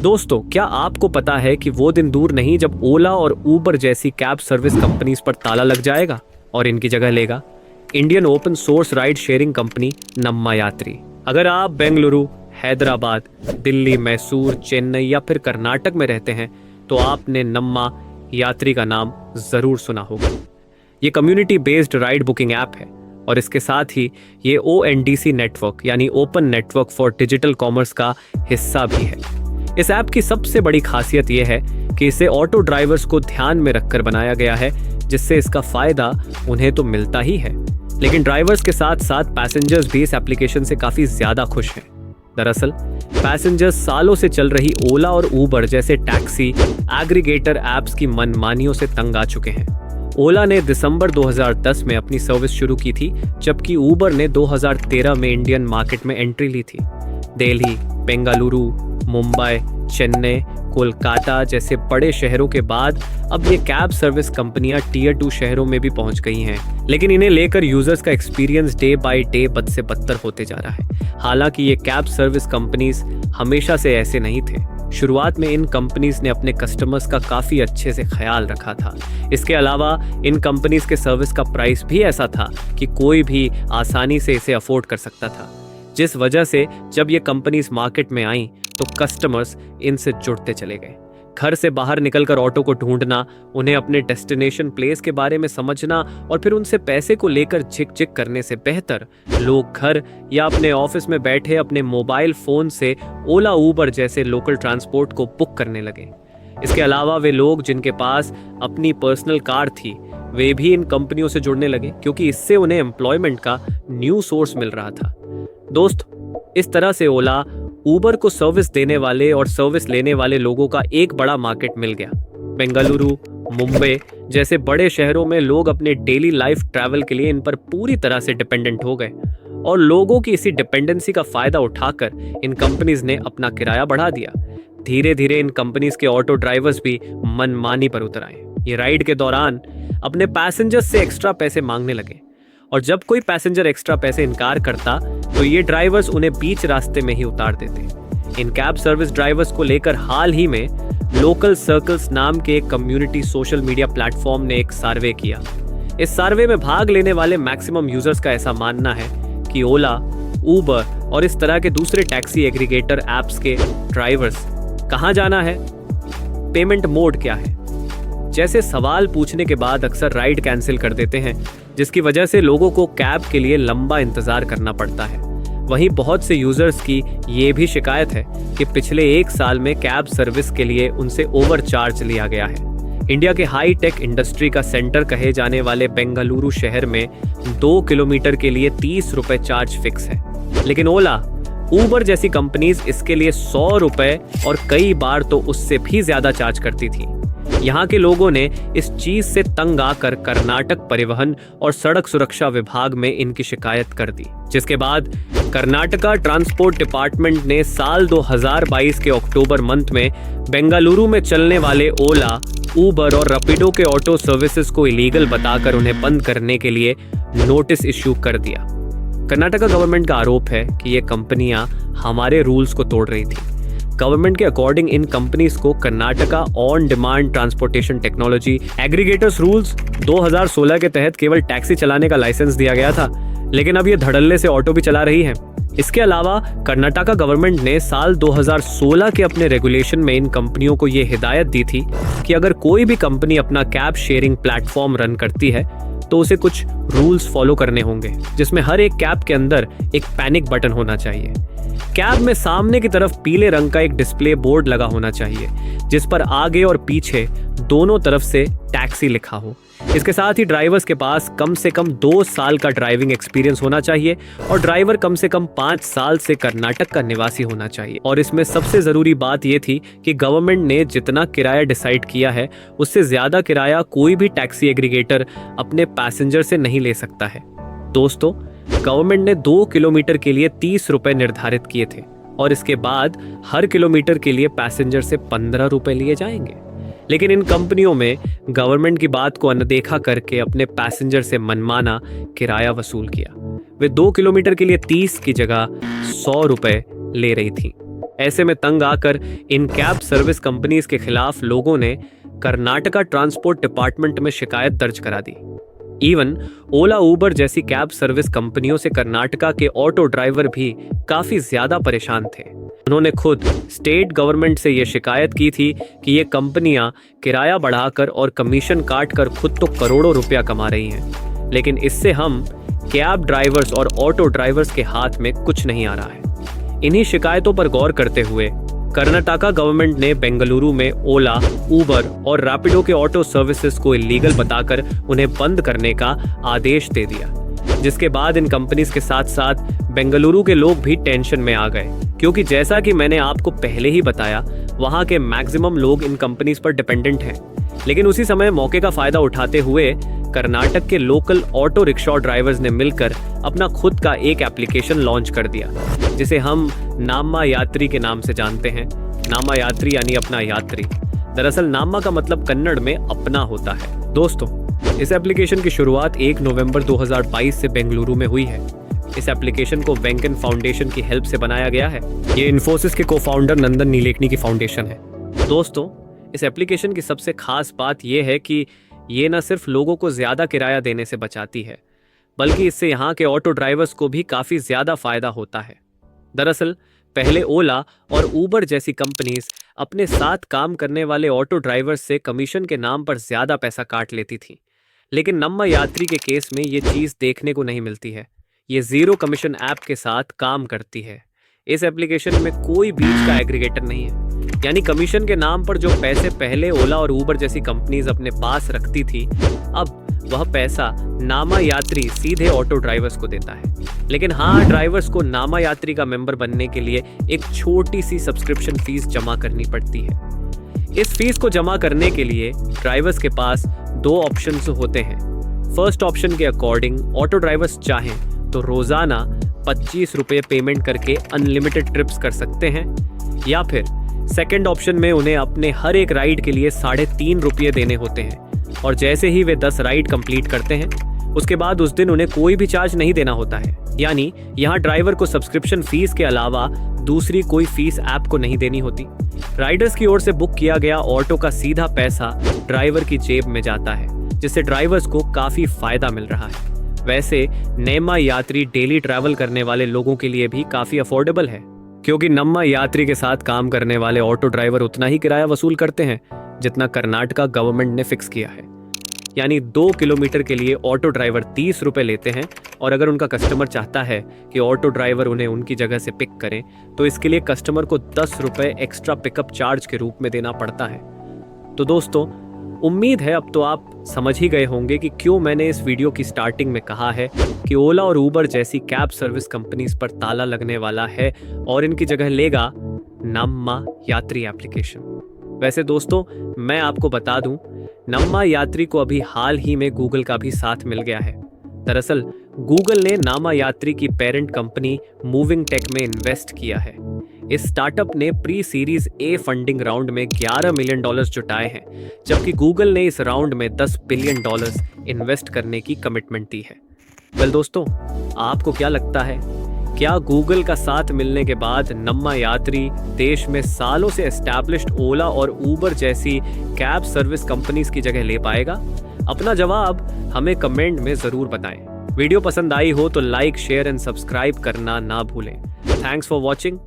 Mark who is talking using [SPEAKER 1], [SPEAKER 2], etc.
[SPEAKER 1] दोस्तों, क्या आपको पता है कि वो दिन दूर नहीं जब ओला और ऊबर जैसी कैब सर्विस कंपनीज पर ताला लग जाएगा और इनकी जगह लेगा Indian open source ride sharing company Namma Yatri. अगर आप बेंगलुरु, हैदराबाद, दिल्ली, मैसूर, चेन्नई या फिर कर्नाटक में रहते हैं तो आपने नम्मा यात्री का नाम जरूर सुना होगा। ये community based ride booking app है और इसके साथ ही ये ONDC नेटवर्क यानी open network for digital commerce का हिस्सा भी है। इस ऐप की सबसे बड़ी खासियत यह है कि इसे ऑटो ड्राइवर्स को ध्यान में रखकर बनाया गया है, जिससे इसका फायदा उन्हें तो मिलता ही है, लेकिन ड्राइवर्स के साथ साथ पैसेंजर्स भी इस एप्लीकेशन से काफी ज्यादा खुश हैं। दरअसल पैसेंजर्स सालों से चल रही ओला और ऊबर जैसे टैक्सी एग्रीगेटर ऐप्स की मनमानियों से तंग आ चुके हैं। ओला ने दिसंबर 2010 में अपनी सर्विस शुरू की थी, जबकि ऊबर ने 2013 में इंडियन मार्केट में एंट्री ली थी। दिल्ली, बेंगलुरु, मुंबई, चेन्नई, कोलकाता जैसे बड़े शहरों के बाद अब ये कैब सर्विस कंपनियां टियर 2 शहरों में भी पहुंच गई हैं, लेकिन इन्हें लेकर यूजर्स का एक्सपीरियंस डे बाय डे बद से बदतर होते जा रहा है। हालांकि ये कैब सर्विस कंपनीज हमेशा से ऐसे नहीं थे। शुरुआत में इन कंपनीज ने अपने कस्टमर्स का काफी अच्छे से ख्याल रखा था। इसके अलावा इन कंपनीज के सर्विस का प्राइस भी ऐसा था कि कोई भी आसानी से इसे अफोर्ड कर सकता था, जिस वजह से जब ये कंपनीज मार्केट में आईं तो कस्टमर्स इनसे जुड़ते चले गए। घर से बाहर निकलकर ऑटो को ढूंढना, उन्हें अपने डेस्टिनेशन प्लेस के बारे में समझना और फिर उनसे पैसे को लेकर झिक-झिक करने से बेहतर लोग घर या अपने ऑफिस में बैठे अपने मोबाइल फोन से ओला ऊबर जैसे लोकल ट्रांसपोर्ट को बुक करने लगे। इसके अलावा वे लोग जिनके पास अपनी पर्सनल कार थी, वे भी इन कंपनियों से जुड़ने लगे, क्योंकि इससे उन्हें एम्प्लॉयमेंट का न्यू सोर्स मिल रहा था। दोस्त, इस तरह से ओला ऊबर को सर्विस देने वाले और सर्विस लेने वाले लोगों का एक बड़ा मार्केट मिल गया। बेंगलुरु, मुंबई जैसे बड़े शहरों में लोग अपने डेली लाइफ ट्रैवल के लिए इन पर पूरी तरह से डिपेंडेंट हो गए और लोगों की इसी डिपेंडेंसी का फायदा उठाकर इन कंपनीज ने अपना किराया बढ़ा दिया। धीरे धीरे इन कंपनीज के ऑटो ड्राइवर्स भी मनमानी पर उतर आए। ये राइड के दौरान अपने पैसेंजर्स से एक्स्ट्रा पैसे मांगने लगे और जब कोई पैसेंजर एक्स्ट्रा पैसे इनकार करता तो ये ड्राइवर्स उन्हें बीच रास्ते में ही उतार देते। इन कैब सर्विस ड्राइवर्स को लेकर हाल ही में लोकल सर्कल्स नाम के एक कम्युनिटी सोशल मीडिया प्लेटफॉर्म ने एक सर्वे किया। इस सर्वे में भाग लेने वाले मैक्सिमम यूजर्स का ऐसा मानना है कि ओला, ऊबर और इस तरह के दूसरे टैक्सी एग्रीगेटर ऐप्स के ड्राइवर्स कहाँ जाना है, पेमेंट मोड क्या है जैसे सवाल पूछने के बाद अक्सर राइड कैंसिल कर देते हैं, जिसकी वजह से लोगों को कैब के लिए लंबा इंतजार करना पड़ता है। वहीं बहुत से यूजर्स की ये भी शिकायत है कि पिछले 1 साल में कैब सर्विस के लिए उनसे ओवर चार्ज लिया गया है। इंडिया के हाई टेक इंडस्ट्री का सेंटर कहे जाने वाले बेंगलुरु शहर में 2 किलोमीटर के लिए 30 रुपए चार्ज फिक्स है, लेकिन ओला, ऊबर जैसी कंपनीज इसके लिए 100 रुपए और कई बार तो उससे भी ज्यादा चार्ज करती थी। यहाँ के लोगों ने इस चीज से तंग आकर कर्नाटक परिवहन और सड़क सुरक्षा विभाग में इनकी शिकायत कर दी, जिसके बाद कर्नाटका ट्रांसपोर्ट डिपार्टमेंट ने साल 2022 के अक्टूबर मंथ में बेंगलुरु में चलने वाले ओला, ऊबर और रैपिडो के ऑटो सर्विसेज को इलीगल बताकर उन्हें बंद करने के लिए नोटिस इश्यू कर दिया। कर्नाटका गवर्नमेंट का आरोप है कि ये कंपनियां हमारे रूल्स को तोड़ रही थी। गवर्नमेंट के अकॉर्डिंग इन कंपनीज को Karnataka on demand transportation technology aggregators rules 2016 के तहत केवल टैक्सी चलाने का लाइसेंस दिया गया था, लेकिन अब ये धड़ल्ले से ऑटो भी चला रही है। इसके अलावा कर्नाटका गवर्नमेंट ने साल 2016 के अपने रेगुलेशन में इन कंपनियों को ये हिदायत दी थी कि अगर कोई भी कंपनी अपना कैब शेयरिंग प्लेटफॉर्म रन करती है तो उसे कुछ रूल्स फॉलो करने होंगे, जिसमें हर एक कैब के अंदर एक पैनिक बटन होना चाहिए। कैब में सामने की तरफ पीले रंग का एक डिस्प्ले बोर्ड लगा होना चाहिए, जिस पर आगे और पीछे दोनों तरफ से टैक्सी लिखा हो। इसके साथ ही ड्राइवर्स के पास कम से कम 2 साल का ड्राइविंग एक्सपीरियंस होना चाहिए और ड्राइवर कम से कम 5 साल से कर्नाटक का निवासी होना चाहिए। और इसमें सबसे जरूरी बात यह थी कि गवर्नमेंट ने जितना किराया डिसाइड किया है उससे ज्यादा किराया कोई भी टैक्सी एग्रीगेटर अपने पैसेंजर से नहीं ले सकता है। दोस्तों, गवर्नमेंट ने 2 किलोमीटर के लिए 30 रुपए निर्धारित किए थे और इसके बाद हर किलोमीटर के लिए पैसेंजर से 15 रुपए लिए जाएंगे। लेकिन इन कंपनियों में गवर्नमेंट की बात को अनदेखा करके अपने पैसेंजर से मनमाना किराया वसूल किया। वे 2 किलोमीटर के लिए 30 की जगह 100 रुपए ले रही थी। ऐसे में तंग आकर इन कैब सर्विस कंपनीज के खिलाफ लोगों ने कर्नाटका ट्रांसपोर्ट डिपार्टमेंट में शिकायत दर्ज करा दी। इवन ओला उबर जैसी कैब सर्विस कंपनियों से कर्नाटका के ऑटो ड्राइवर भी काफी ज्यादा परेशान थे। उन्होंने खुद स्टेट गवर्नमेंट से यह शिकायत की थी कि ये कंपनियां किराया बढ़ाकर और कमीशन काट कर खुद तो करोड़ों रुपया कमा रही हैं, लेकिन इससे हम कैब ड्राइवर्स और ऑटो ड्राइवर्स के हाथ में कुछ नहीं आ रहा है। इन्हीं शिकायतों पर गौर करते हुए कर्नाटका गवर्नमेंट ने बेंगलुरु में ओला, उबर और रैपिडो के ऑटो सर्विसेज को इलीगल बताकर उन्हें बंद करने का आदेश दे दिया, जिसके बाद इन कंपनीज के साथ साथ बेंगलुरु के लोग भी टेंशन में आ गए, क्योंकि जैसा कि मैंने आपको पहले ही बताया, वहां के मैक्सिमम लोग इन कंपनीज पर डिपेंडेंट हैं। लेकिन उसी समय मौके का फायदा उठाते हुए कर्नाटक के लोकल ऑटो रिक्शा ड्राइवर्स ने मिलकर अपना खुद का एक एप्लीकेशन लॉन्च कर दिया, जिसे हम नामा यात्री के नाम से जानते हैं। नामा यात्री यानी अपना यात्री। दरअसल नामा का मतलब कन्नड़ में अपना होता है। दोस्तों, इस एप्लीकेशन की शुरुआत 1 नवंबर 2022 से बेंगलुरु में हुई है। इस एप्लीकेशन को वेंकन फाउंडेशन की हेल्प से बनाया गया है। ये इन्फोसिस के को-फाउंडर नंदन नीलेकनी की फाउंडेशन है। दोस्तों, इस एप्लीकेशन की सबसे खास बात यह है कि ये न सिर्फ लोगों को ज्यादा किराया देने से बचाती है, बल्कि इससे यहाँ के ऑटो ड्राइवर्स को भी काफी ज्यादा फायदा होता है। दरअसल पहले ओला और उबर जैसी कंपनीज अपने साथ काम करने वाले ऑटो ड्राइवर्स से कमीशन के नाम पर ज्यादा पैसा काट लेती थी, लेकिन नम्मा यात्री के केस में ये चीज देखने को नहीं मिलती है। ये जीरो कमीशन ऐप के साथ काम करती है। इस एप्लीकेशन में कोई बीच का एग्रीगेटर नहीं है, यानी कमीशन के नाम पर जो पैसे पहले ओला और उबर जैसी कंपनीज अपने पास रखती थी, अब वह पैसा नामा यात्री सीधे ऑटो ड्राइवर्स को देता है। लेकिन हाँ, ड्राइवर्स को नामा यात्री का मेंबर बनने के लिए एक छोटी सी सब्सक्रिप्शन फीस जमा करनी पड़ती है। इस फीस को जमा करने के लिए ड्राइवर्स के पास 2 ऑप्शंस होते हैं। फर्स्ट ऑप्शन के अकॉर्डिंग ऑटो ड्राइवर्स चाहें तो रोजाना 25 रुपये पेमेंट करके अनलिमिटेड ट्रिप्स कर सकते हैं, या फिर सेकंड ऑप्शन में उन्हें अपने हर एक राइड के लिए 3.5 रुपये देने होते हैं, और जैसे ही वे 10 राइड कंप्लीट करते हैं, उसके बाद उस दिन उन्हें कोई भी चार्ज नहीं देना होता है। यानी यहाँ ड्राइवर को सब्सक्रिप्शन फीस के अलावा दूसरी कोई फीस ऐप को नहीं देनी होती। राइडर्स की ओर से बुक किया गया ऑटो का सीधा पैसा ड्राइवर की जेब में जाता है, जिससे ड्राइवर्स को काफी फायदा मिल रहा है। वैसे नम्मा यात्री डेली ट्रैवल करने वाले लोगों के लिए भी काफी अफोर्डेबल है, क्योंकि नम्मा यात्री के साथ काम करने वाले ऑटो ड्राइवर उतना ही किराया वसूल करते हैं जितना कर्नाटका गवर्नमेंट ने फिक्स किया है। यानी 2 किलोमीटर के लिए ऑटो ड्राइवर 30 रुपए लेते हैं, और अगर उनका कस्टमर चाहता है कि ऑटो ड्राइवर उन्हें उनकी जगह से पिक करें, तो इसके लिए कस्टमर को 10 रुपए एक्स्ट्रा पिकअप चार्ज के रूप में देना पड़ता है। तो दोस्तों, उम्मीद है अब तो आप समझ ही गए होंगे कि क्यों मैंने इस वीडियो की स्टार्टिंग में कहा है कि ओला और उबर जैसी कैब सर्विस कंपनीज पर ताला लगने वाला है और इनकी जगह लेगा नम्मा यात्री एप्लीकेशन। वैसे दोस्तों, मैं आपको बता दूं, नम्मा यात्री को अभी हाल ही में गूगल का भी साथ मिल गया है। दरअसल गूगल ने नामा यात्री की पेरेंट कंपनी मूविंग टेक में इन्वेस्ट किया है। इस स्टार्टअप ने pre series A funding round में $11 मिलियन जुटाए हैं, जबकि गूगल ने इस राउंड में $10 बिलियन इन्वेस्ट करने की कमिटमेंट दी है। वेल दोस्तों, आपको क्या लगता है, क्या गूगल का साथ मिलने के बाद नम्मा यात्री देश में सालों से एस्टैब्लिश्ड ओला और उबर जैसी कैब सर्विस कंपनीज की जगह ले पाएगा? अपना जवाब हमें कमेंट में जरूर बताएं। वीडियो पसंद आई हो तो लाइक, शेयर एंड सब्सक्राइब करना ना भूलें। Thanks for watching.